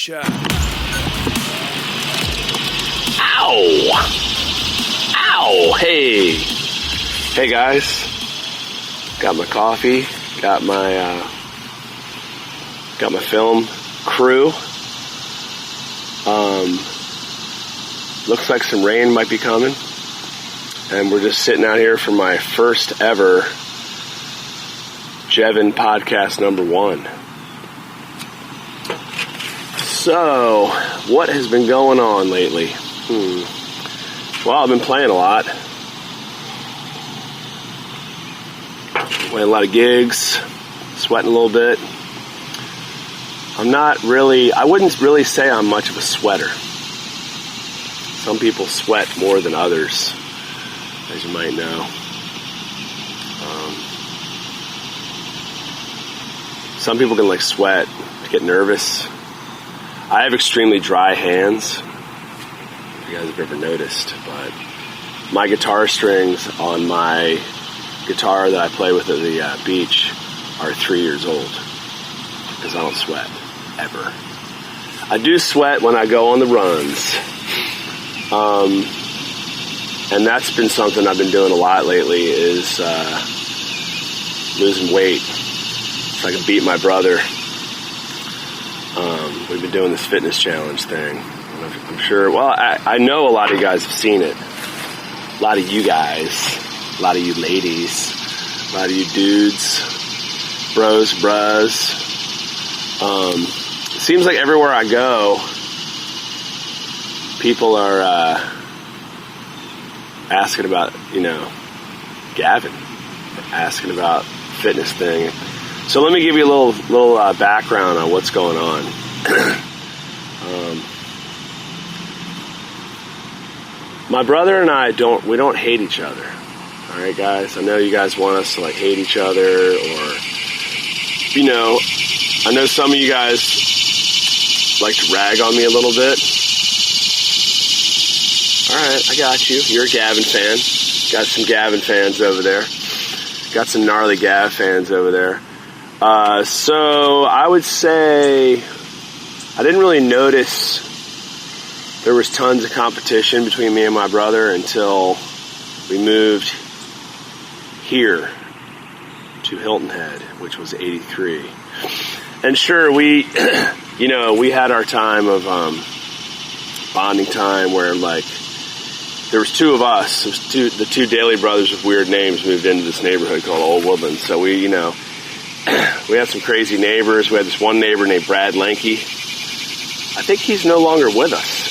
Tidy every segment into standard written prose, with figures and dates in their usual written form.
Show. Ow! Ow! Hey! Hey guys. Got my coffee. Got my film crew. Looks like some rain might be coming. And we're just sitting out here for my first ever Jevon podcast number 1. So, what has been going on lately? Well, I've been playing a lot. Playing a lot of gigs. Sweating a little bit. I wouldn't really say I'm much of a sweater. Some people sweat more than others, as you might know. Some people can sweat, get nervous. I have extremely dry hands, if you guys have ever noticed, but my guitar strings on my guitar that I play with at the beach are 3 years old, because I don't sweat, ever. I do sweat when I go on the runs, and that's been something I've been doing a lot lately, is losing weight, so I can beat my brother. We've been doing this fitness challenge thing. I'm sure, I know a lot of you guys have seen it. A lot of you guys, a lot of you ladies, a lot of you dudes, bros. It seems like everywhere I go, people are asking about, Gavin, asking about fitness thing. So let me give you a little background on what's going on. My brother and I we don't hate each other. All right, guys. I know you guys want us to hate each other, or I know some of you guys like to rag on me a little bit. All right, I got you. You're a Gavin fan. Got some Gavin fans over there. Got some gnarly Gav fans over there. So I would say I didn't really notice there was tons of competition between me and my brother until we moved here to Hilton Head, which was 83. And sure, we had our time of bonding time where there was two of us. The two Daly brothers with weird names moved into this neighborhood called Old Woodland. So we had some crazy neighbors. We had this one neighbor named Brad Lenke. I think he's no longer with us.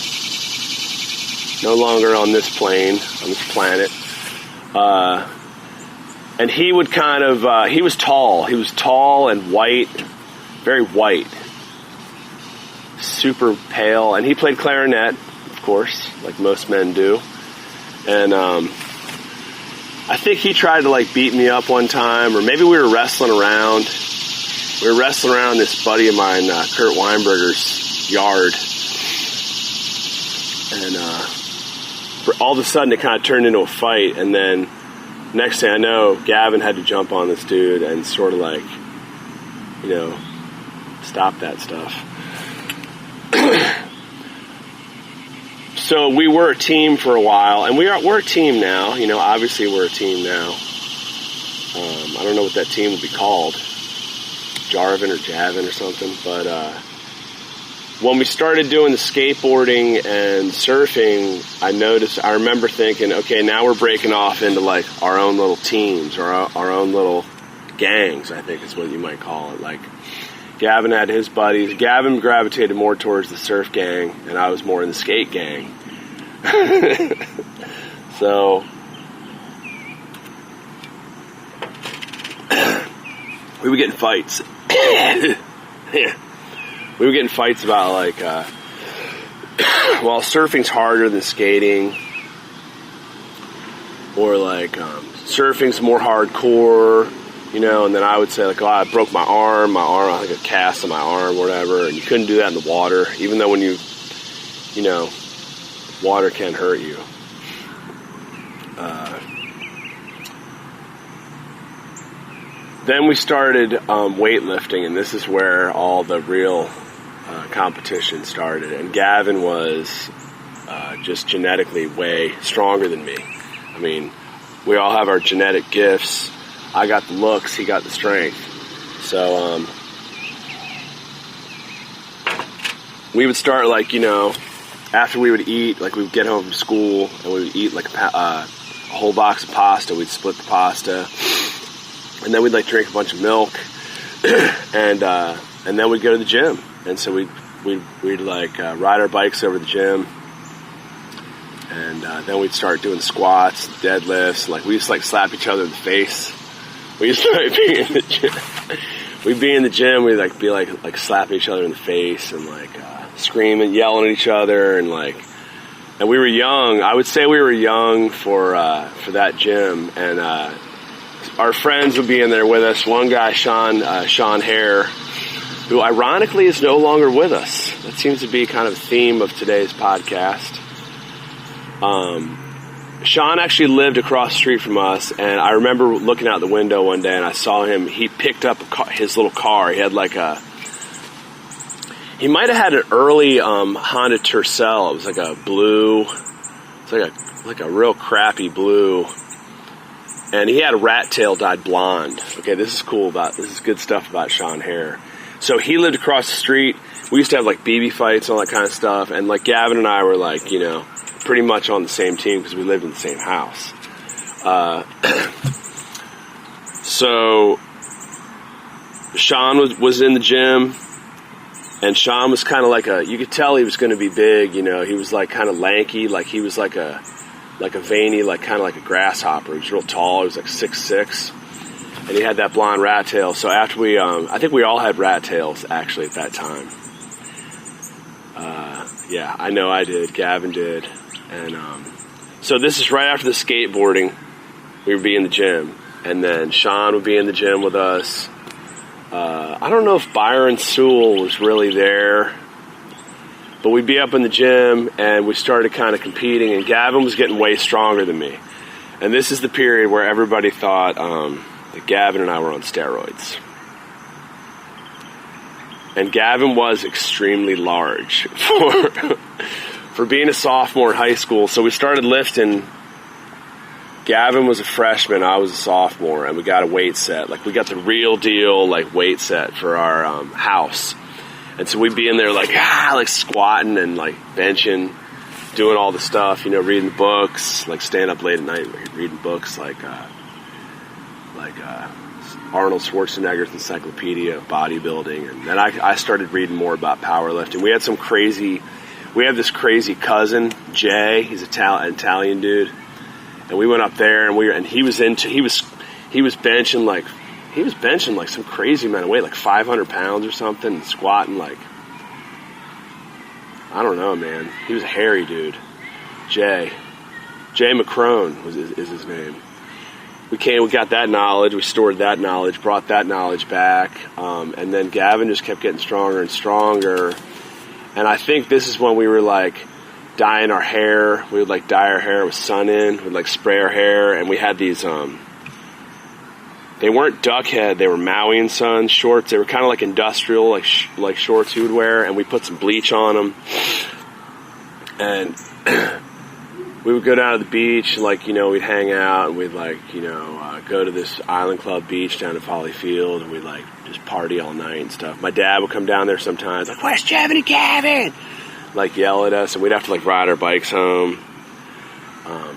No longer on this plane, on this planet. And he would he was tall. He was tall and white, very white. Super pale. And he played clarinet, of course, like most men do. And I think he tried to beat me up one time, or maybe we were wrestling around. We were wrestling around this buddy of mine, Kurt Weinberger's yard. And all of a sudden it kind of turned into a fight, and then next thing I know, Gavin had to jump on this dude and sort of stop that stuff. So we were a team for a while, and we're a team now. Obviously we're a team now. I don't know what that team would be called, Jarvin or Javin or something. But when we started doing the skateboarding and surfing, I remember thinking, okay, now we're breaking off into our own little teams, or our own little gangs, I think is what you might call it. Gavin had his buddies. Gavin gravitated more towards the surf gang, and I was more in the skate gang. So we were getting fights. We were getting fights about well, surfing's harder than skating, or surfing's more hardcore. And then I would say I broke my arm, I think a cast on my arm or whatever, and you couldn't do that in the water, even though when water can hurt you. Then we started weightlifting, and this is where all the real competition started, and Gavin was just genetically way stronger than me. I mean, we all have our genetic gifts. I got the looks, he got the strength. So we would start after we would eat, we would get home from school and we would eat a whole box of pasta. We'd split the pasta, and then we'd drink a bunch of milk, and then we'd go to the gym. And so we'd ride our bikes over the gym, and then we'd start doing squats, deadlifts. We used to slap each other in the face. We used to be in the gym. We'd be in the gym. We'd be slapping each other in the face and screaming, yelling at each other, and we were young. I would say we were young for that gym, and our friends would be in there with us. One guy, Sean Hare, who ironically is no longer with us. That seems to be kind of the theme of today's podcast. Sean actually lived across the street from us, and I remember looking out the window one day and I saw him. He picked up his little car. He had he might have had an early Honda Tercel. It was a blue, it's a real crappy blue, and he had a rat tail dyed blonde. Okay, this is cool. This is good stuff about Sean Hare. So he lived across the street. We used to have BB fights and all that kind of stuff, and Gavin and I were pretty much on the same team because we lived in the same house. So Sean was in the gym, and Sean was kind of you could tell he was going to be big. He was kind of lanky, he was like a veiny, kind of like a grasshopper. He was real tall. He was 6'6", and he had that blonde rat tail. So after we, I think we all had rat tails actually at that time. Yeah, I know I did. Gavin did. And so this is right after the skateboarding. We would be in the gym, and then Sean would be in the gym with us. I don't know if Byron Sewell was really there, but we'd be up in the gym, and we started kind of competing, and Gavin was getting way stronger than me. And this is the period where everybody thought that Gavin and I were on steroids. And Gavin was extremely large for being a sophomore in high school. So we started lifting. Gavin was a freshman, I was a sophomore, and we got a weight set. We got the real deal, weight set for our house. And so we'd be in there, squatting and, benching, doing all the stuff, reading the books, staying up late at night, reading books, Arnold Schwarzenegger's Encyclopedia of Bodybuilding. And then I started reading more about powerlifting. We had this crazy cousin, Jay. He's an Italian dude. And we went up there, and he was benching some crazy amount of weight, 500 pounds or something, and squatting I don't know, man. He was a hairy dude. Jay McCrone is his name. We got that knowledge, we stored that knowledge, brought that knowledge back, and then Gavin just kept getting stronger and stronger. And I think this is when we were dyeing our hair. We would dye our hair with sun in. We'd spray our hair, and we had these. They weren't duck head. They were Maui and Son shorts. They were kind of industrial, like shorts you would wear. And we put some bleach on them, and we would go down to the beach. We'd hang out, and we'd go to this Island Club beach down at Folly Field, and we'd just party all night and stuff. My dad would come down there sometimes, "Where's Jevon and Gavin?" Yell at us, and we'd have to ride our bikes home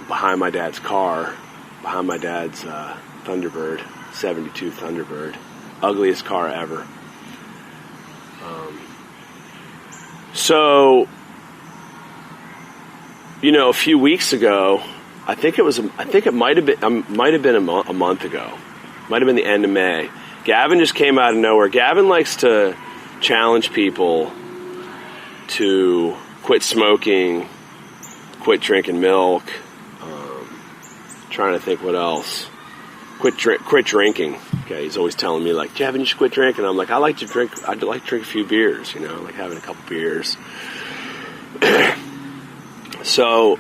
behind my dad's car, behind my dad's Thunderbird, 72 Thunderbird, ugliest car ever. So, a few weeks ago, I think it might have been a month ago, might have been the end of May. Gavin just came out of nowhere. Gavin likes to challenge people to quit smoking, quit drinking milk, trying to think what else. Quit drinking. Okay, he's always telling me Jevon, you should quit drinking. I'm I like to drink. I'd like to drink a few beers. Having a couple beers. So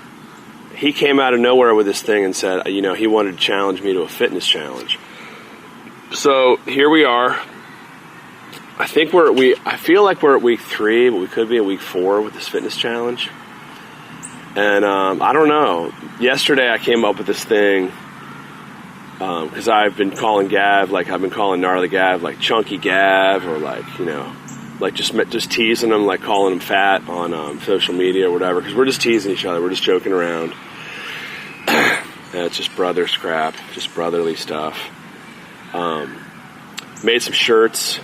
he came out of nowhere with this thing and said, he wanted to challenge me to a fitness challenge. So here we are. I feel like we're at week 3, but we could be at week 4 with this fitness challenge. And I don't know. Yesterday I came up with this thing because I've been calling Gav, like I've been calling gnarly Gav, like chunky Gav, or like, you know, like just teasing him, like calling him fat on social media or whatever, because we're just teasing each other. We're just joking around. Yeah, it's just brothers crap, just brotherly stuff. Made some shirts,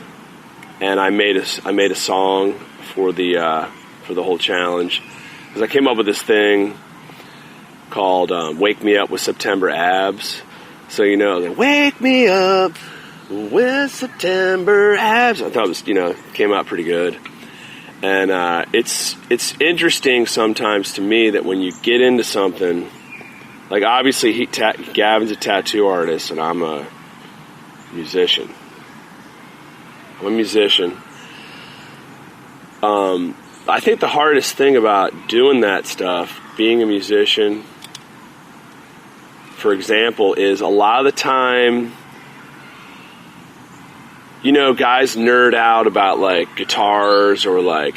and I made a song for the whole challenge, because I came up with this thing called "Wake Me Up with September Abs." So, you know, like, wake me up with September abs. I thought it was, you know, came out pretty good. And it's interesting sometimes to me that when you get into something, like obviously Gavin's a tattoo artist and I'm a musician. I think the hardest thing about doing that stuff, being a musician, for example, is a lot of the time, you know, guys nerd out about like guitars, or like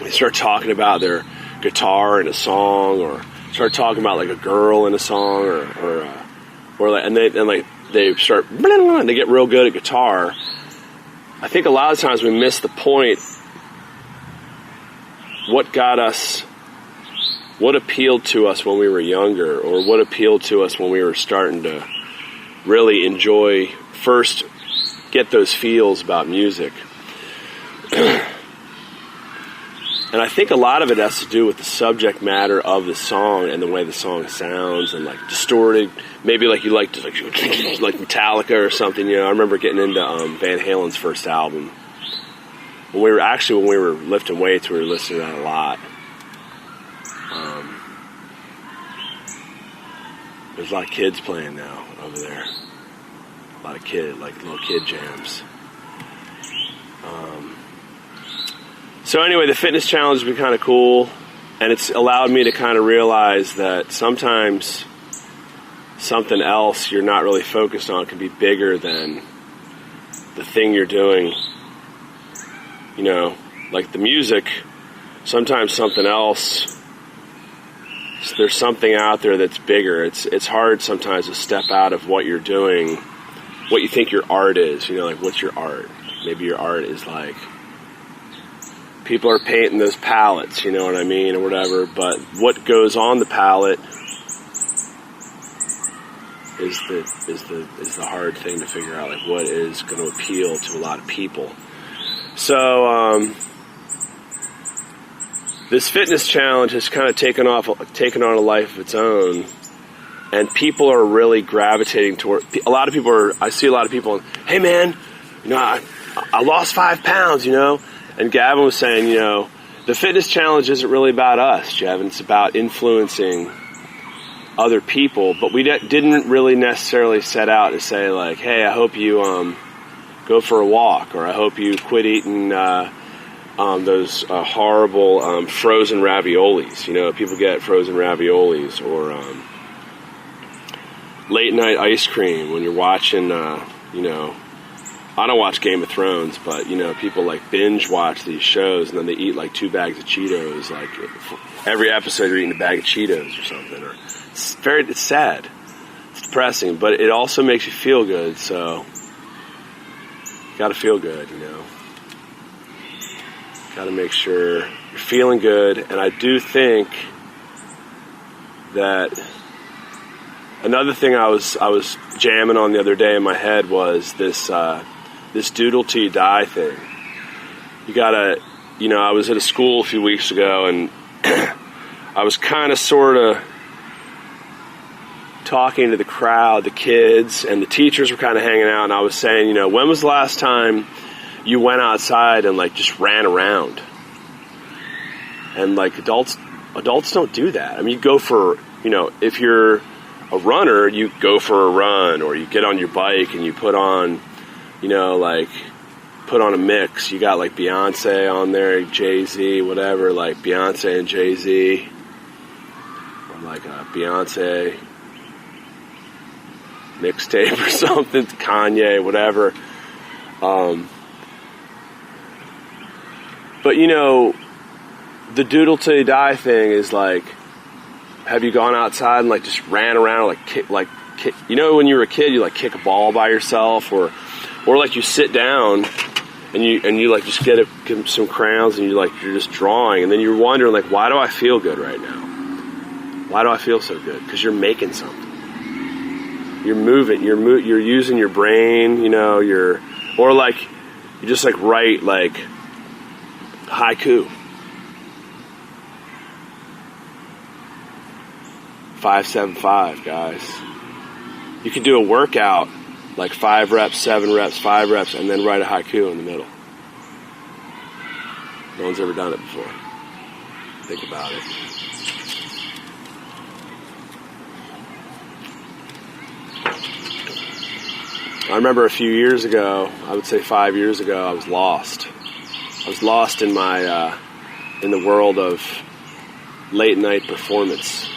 they start talking about their guitar in a song, or start talking about like a girl in a song, or like, and they start and they get real good at guitar. I think a lot of times we miss the point. What appealed to us when we were younger, or what appealed to us when we were starting to really enjoy, first get those feels about music. And I think a lot of it has to do with the subject matter of the song and the way the song sounds, and like distorted, maybe like you like Metallica or something, you know. I remember getting into Van Halen's first album. When we were lifting weights, we were listening to that a lot. There's a lot of kids playing now over there. A lot of little kid jams. So anyway, the fitness challenge has been kind of cool, and it's allowed me to kind of realize that sometimes something else you're not really focused on can be bigger than the thing you're doing. You know, like the music, sometimes something else, there's something out there that's bigger. It's hard sometimes to step out of what you're doing, what you think your art is. You know, like, what's your art? Maybe your art is like, people are painting those palettes, you know what I mean, or whatever, but what goes on the palette is the hard thing to figure out, like what is going to appeal to a lot of people. So this fitness challenge has kind of taken on a life of its own, and people are really gravitating toward. I see a lot of people, hey man, you know, I lost 5 pounds, you know, and Gavin was saying, you know, the fitness challenge isn't really about us, Jevon. It's about influencing other people, but we didn't really necessarily set out to say like, hey, I hope you go for a walk, or I hope you quit eating those horrible frozen raviolis. You know, people get frozen raviolis, or late night ice cream when you're watching, you know, I don't watch Game of Thrones, but, you know, people like binge watch these shows, and then they eat like 2 bags of Cheetos. Like every episode you're eating a bag of Cheetos or something. Or it's sad. It's depressing, but it also makes you feel good, so you gotta feel good, you know. Gotta make sure you're feeling good. And I do think that another thing I was jamming on the other day in my head was this doodle till you die thing. You gotta, you know, I was at a school a few weeks ago, and I was kind of sort of talking to the crowd, the kids, and the teachers were kind of hanging out, and I was saying, you know, when was the last time you went outside and like just ran around? And like adults don't do that. I mean, you go for, you know, if you're a runner, you go for a run, or you get on your bike and you put on, you know, like put on a mix. You got like Beyonce on there, Jay-Z, whatever, like Beyonce and Jay-Z, or like a Beyonce mixtape or something, Kanye, whatever. But, you know, the doodle till you die thing is like, have you gone outside and like just ran around kick, you know, when you were a kid, you like kick a ball by yourself, or like you sit down and you like just get some crayons and you're just drawing, and then you're wondering like, why do I feel good right now? Why do I feel so good? Because you're making something. You're moving. You're using your brain. You know, or like you just like write like haiku. 5-7-5, guys. You can do a workout like 5 reps, 7 reps, 5 reps, and then write a haiku in the middle. No one's ever done it before. Think about it. I remember a few years ago, I would say 5 years ago, I was lost. I was lost in my in the world of late night performance,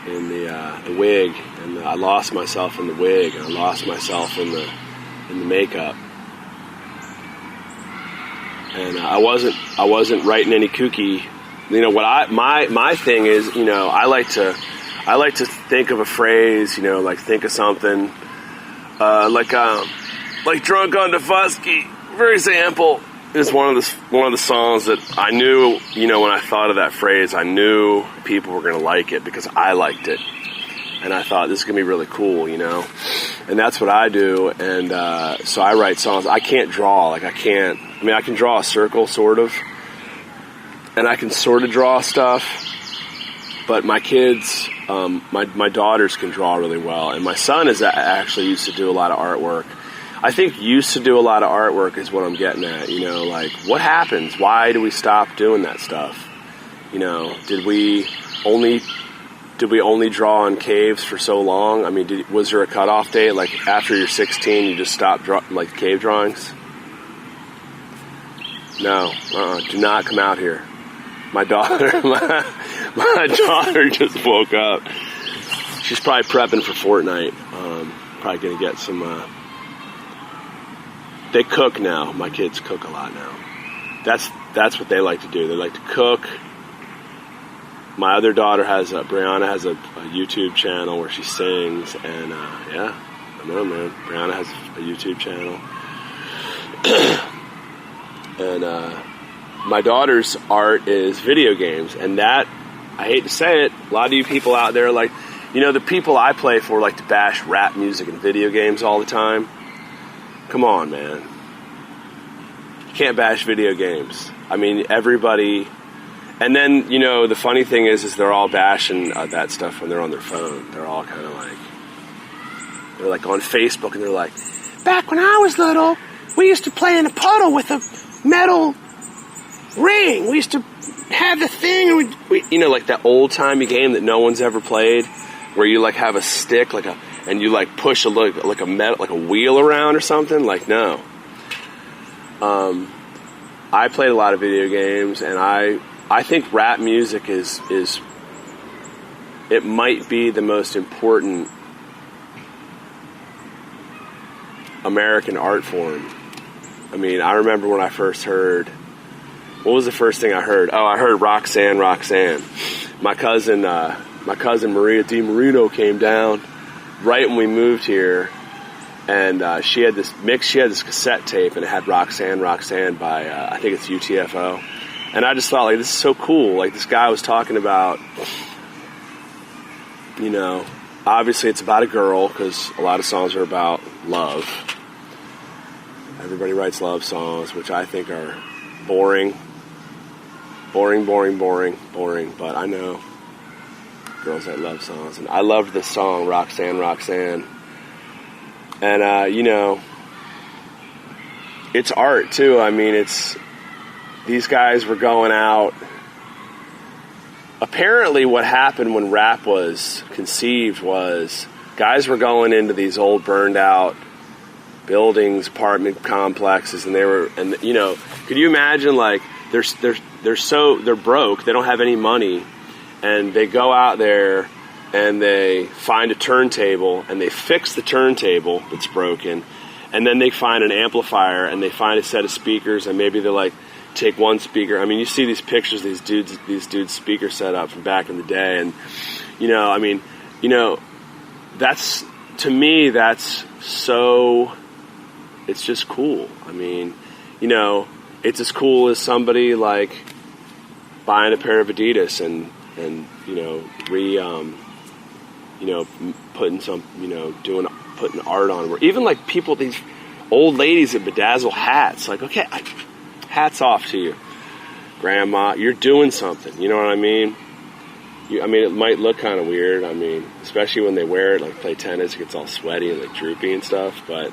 in the wig, and I lost myself in the wig, and I lost myself in the makeup, and I wasn't writing any kooky. You know what my thing is. You know, I like to think of a phrase. You know, like think of something. Like drunk on Defusky, for example, is one of the songs that I knew, you know, when I thought of that phrase, I knew people were going to like it because I liked it. And I thought, this is going to be really cool, you know. And that's what I do. And so I write songs. I can't draw. I can draw a circle, sort of. And I can sort of draw stuff. But my kids, my daughters can draw really well. And my son is actually used to do a lot of artwork. I think used to do a lot of artwork is what I'm getting at. You know, like, what happens? Why do we stop doing that stuff? You know, did we only draw in caves for so long? I mean, was there a cutoff date? Like, after you're 16, you just stop like cave drawings? No, do not come out here. My daughter just woke up. She's probably prepping for Fortnite. Probably going to get some... They cook now. My kids cook a lot now. That's what they like to do. They like to cook. My other daughter Brianna has a YouTube channel where she sings. And, yeah, I know, man. Brianna has a YouTube channel. And, my daughter's art is video games, and that, I hate to say it, a lot of you people out there, like, you know, the people I play for like to bash rap music and video games all the time. Come on, man. You can't bash video games. I mean, everybody, and then, you know, the funny thing is they're all bashing that stuff when they're on their phone. They're all kind of like, they're like on Facebook, and they're like, back when I was little, we used to play in a puddle with a metal ring. We used to have the thing, and we you know, like that old-timey game that no one's ever played, where you like have a stick, and you like push a wheel around or something. Like, no. I played a lot of video games, and I think rap music is it might be the most important American art form. I mean, I remember when I first heard. What was the first thing I heard? Oh, I heard Roxanne, Roxanne. My cousin Maria Di Marino came down right when we moved here, and she had this cassette tape, and it had Roxanne, Roxanne by, I think it's UTFO. And I just thought, like, this is so cool. Like, this guy was talking about, you know, obviously it's about a girl, because a lot of songs are about love. Everybody writes love songs, which I think are boring, but I know girls that love songs, and I loved this song, Roxanne, Roxanne, and you know, it's art too. I mean, these guys were going out. Apparently what happened when rap was conceived was guys were going into these old burned out buildings, apartment complexes, and you know, could you imagine, like, they're broke, they don't have any money, and they go out there and they find a turntable and they fix the turntable that's broken, and then they find an amplifier and they find a set of speakers, and maybe they're like, take one speaker. I mean, you see these pictures, these dudes speaker set up from back in the day, and that's, to me, that's so, it's just cool. I mean, it's as cool as somebody like buying a pair of Adidas and putting art on, or even like people, these old ladies that bedazzle hats. Like, okay, hats off to you, grandma. You're doing something. You know what I mean? It might look kind of weird. I mean, especially when they wear it, like play tennis, it gets all sweaty and like droopy and stuff. But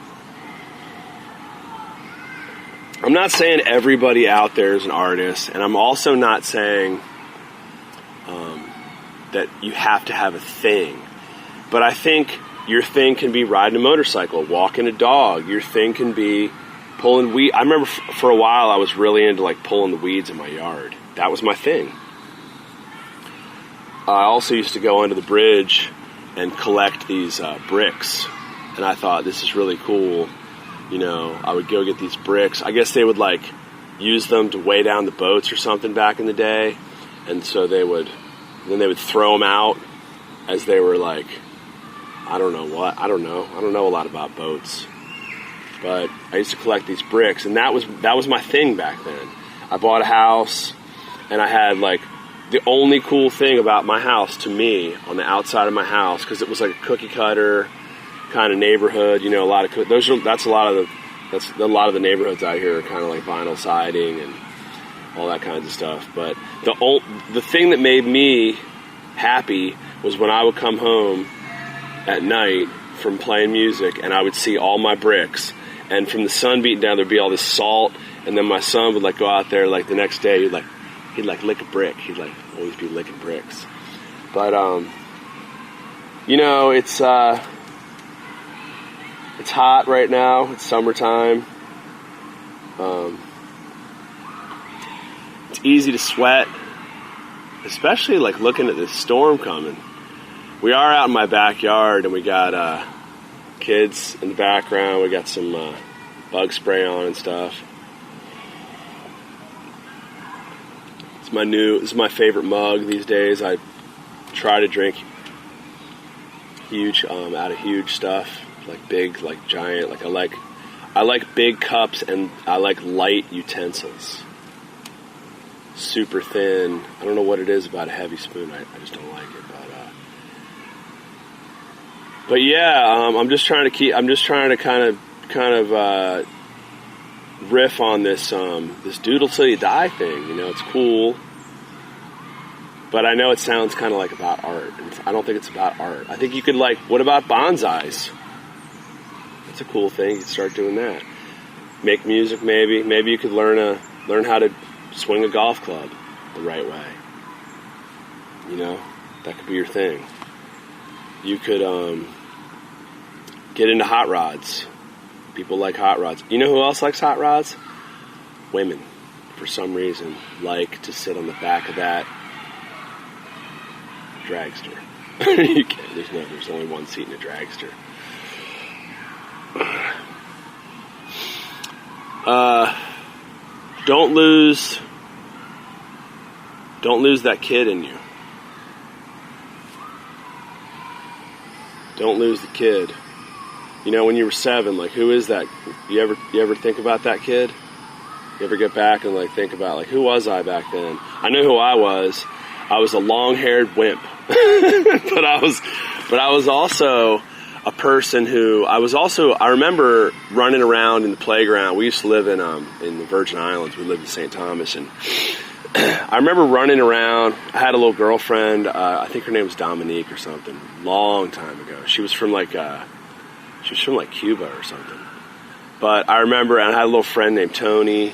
I'm not saying everybody out there is an artist, and I'm also not saying that you have to have a thing. But I think your thing can be riding a motorcycle, walking a dog. Your thing can be pulling weed. I remember for a while I was really into like pulling the weeds in my yard. That was my thing. I also used to go under the bridge and collect these bricks, and I thought, this is really cool. I would go get these bricks. I guess they would like use them to weigh down the boats or something back in the day, and so they would throw them out as they were like, I don't know a lot about boats, but I used to collect these bricks, and that was my thing back then. I bought a house, and I had like the only cool thing about my house to me on the outside of my house, because it was like a cookie cutter kind of neighborhood. A lot of that's a lot of the neighborhoods out here are kind of like vinyl siding and all that kinds of stuff. But the thing that made me happy was when I would come home at night from playing music, and I would see all my bricks, and from the sun beating down, there'd be all this salt, and then my son would like go out there like the next day, he'd lick a brick. He'd like always be licking bricks. But it's hot right now. It's summertime. It's easy to sweat, especially like looking at this storm coming. We are out in my backyard, and we got kids in the background. We got some bug spray on and stuff. This is my favorite mug these days. I try to drink out of huge stuff, like big, like giant. Like I like big cups, and I like light utensils. Super thin. I don't know what it is about a heavy spoon. I just don't like it. But yeah, I'm just trying to kind of riff on this doodle till you die thing. It's cool, but I know it sounds kind of like about art, and I don't think it's about art. I think you could what about bonsais? That's a cool thing. You could start doing that. Make music, maybe. Maybe you could learn how to swing a golf club the right way. That could be your thing. You could get into hot rods. People like hot rods. You know who else likes hot rods? Women, for some reason, like to sit on the back of that dragster. You can't. There's only one seat in a dragster. Don't lose that kid in you. Don't lose the kid. When you were 7, like, who is that? You ever think about that kid? You ever get back and think about who was I back then? I know who I was. I was a long-haired wimp, but I was also a person who I remember running around in the playground. We used to live in the Virgin Islands. We lived in St. Thomas, and I remember running around. I had a little girlfriend. I think her name was Dominique or something. Long time ago. She was from Cuba or something. But I remember, and I had a little friend named Tony.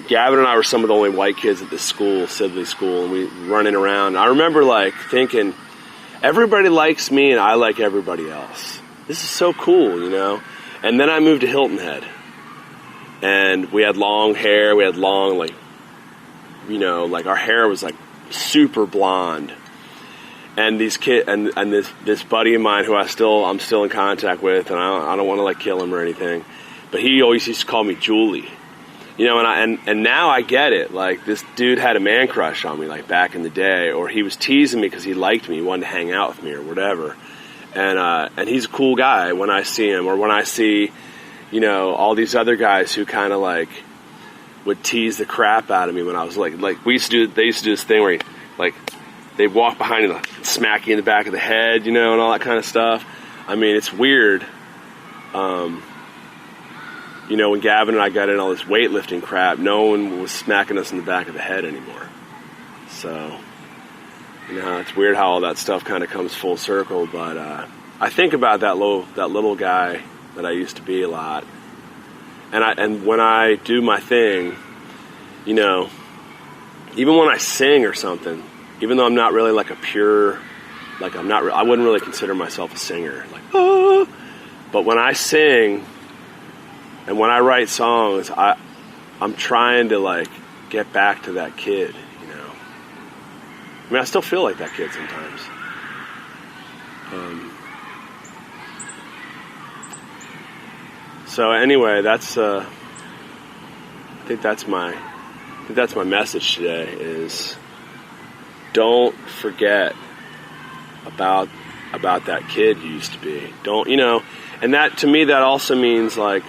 Gavin and I were some of the only white kids at this school, Sibley School, and we running around. I remember thinking, everybody likes me and I like everybody else. This is so cool, And then I moved to Hilton Head, and we had long hair. We had long, our hair was super blonde. And these kids, and this buddy of mine who I'm still in contact with, and I don't want to kill him or anything, but he always used to call me Julie. You know, and now I get it. Like, this dude had a man crush on me, like, back in the day, or he was teasing me because he liked me, he wanted to hang out with me or whatever. And he's a cool guy when I see him, or when I see, you know, all these other guys who kind of, like, would tease the crap out of me when I was, like they used to do this thing where, like, they'd walk behind you and smack you in the back of the head, you know, and all that kind of stuff. I mean, it's weird. You know, when Gavin and I got in all this weightlifting crap, no one was smacking us in the back of the head anymore. So, you know, it's weird how all that stuff kind of comes full circle. But I think about that little guy that I used to be a lot. And when I do my thing, you know, even when I sing or something, even though I'm not really like a pure, like I wouldn't really consider myself a singer. Like, oh, but when I sing. And when I write songs, I'm trying to, like, get back to that kid, you know. I mean, I still feel like that kid sometimes. So anyway, that's I think that's my message today is don't forget about that kid you used to be. Don't, you know, and that, to me, that also means, like,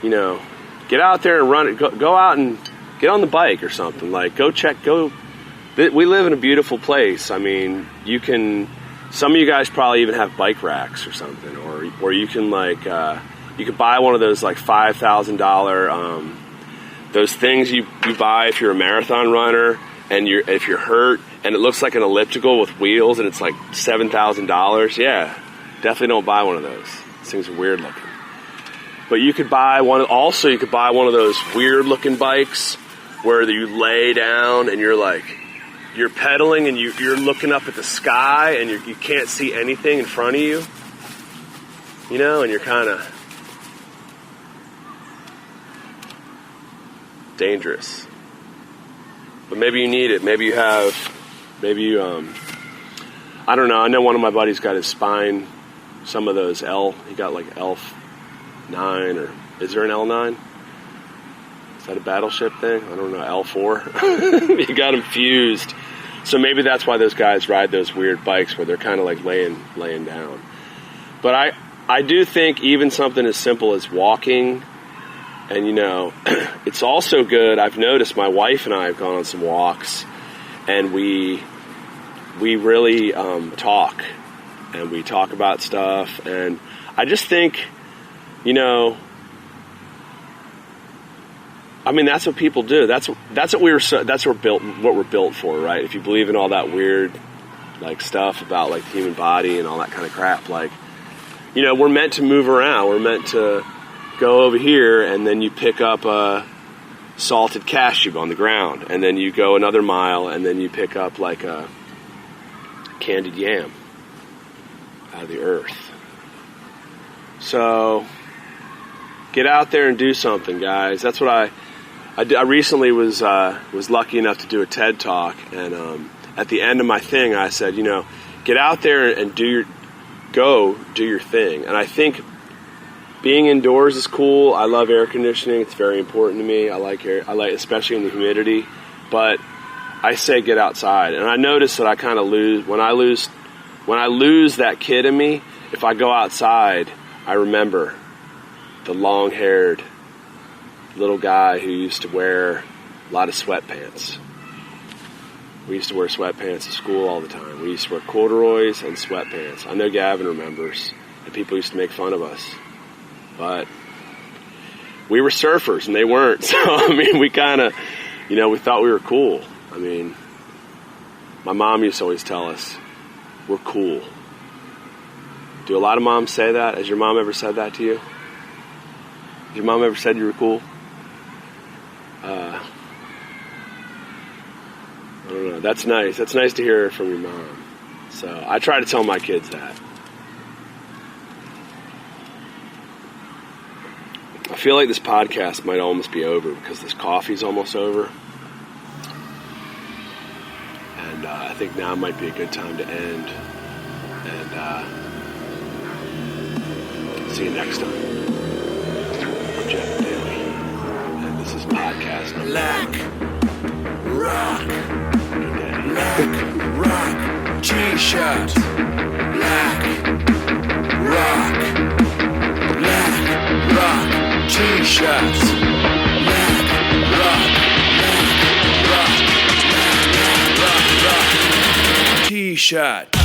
you know, get out there and run it. Go out and get on the bike or something. Like, we live in a beautiful place. I mean, some of you guys probably even have bike racks or something, or you can, like, you could buy one of those, like, $5,000, those things you buy if you're a marathon runner and if you're hurt, and it looks like an elliptical with wheels and it's like $7,000. Yeah, definitely don't buy one of those. These things are weird looking. But you could buy one of those weird looking bikes where you lay down and you're pedaling and you're looking up at the sky and you can't see anything in front of you. You know, and you're kind of dangerous. But maybe you need it. Maybe you I don't know. I know one of my buddies got his spine, some of those he got like L9, or is there an L9? Is that a battleship thing? I don't know. L4? He got him fused. So maybe that's why those guys ride those weird bikes where they're kind of like laying down. But I do think even something as simple as walking, and, you know, it's also good. I've noticed my wife and I have gone on some walks, and we really talk, and we talk about stuff, and I just think, you know, I mean, that's what people do. That's what we're built for, right? If you believe in all that weird, like, stuff about, like, the human body and all that kind of crap, like, you know, we're meant to move around. We're meant to go over here, and then you pick up a salted cashew on the ground, and then you go another mile, and then you pick up, like, a candied yam out of the earth. So get out there and do something, guys. That's what I recently was lucky enough to do a TED Talk, and at the end of my thing, I said, you know, get out there and do your thing. And I think being indoors is cool. I love air conditioning. It's very important to me. I like especially in the humidity. But I say get outside. And I notice that I kind of lose when I lose that kid in me. If I go outside, I remember the long-haired little guy who used to wear a lot of sweatpants. We used to wear sweatpants to school all the time. We used to wear corduroys and sweatpants. I know Gavin remembers, and people used to make fun of us. But we were surfers, and they weren't. So, I mean, we kind of, you know, we thought we were cool. I mean, my mom used to always tell us, we're cool. Do a lot of moms say that? Has your mom ever said that to you? Has your mom ever said you were cool? I don't know. That's nice. That's nice to hear from your mom. So I try to tell my kids that. I feel like this podcast might almost be over because this coffee's almost over. And I think now might be a good time to end. And see you next time. T-shirt, black rock, T-shirts, black rock, T-shirt.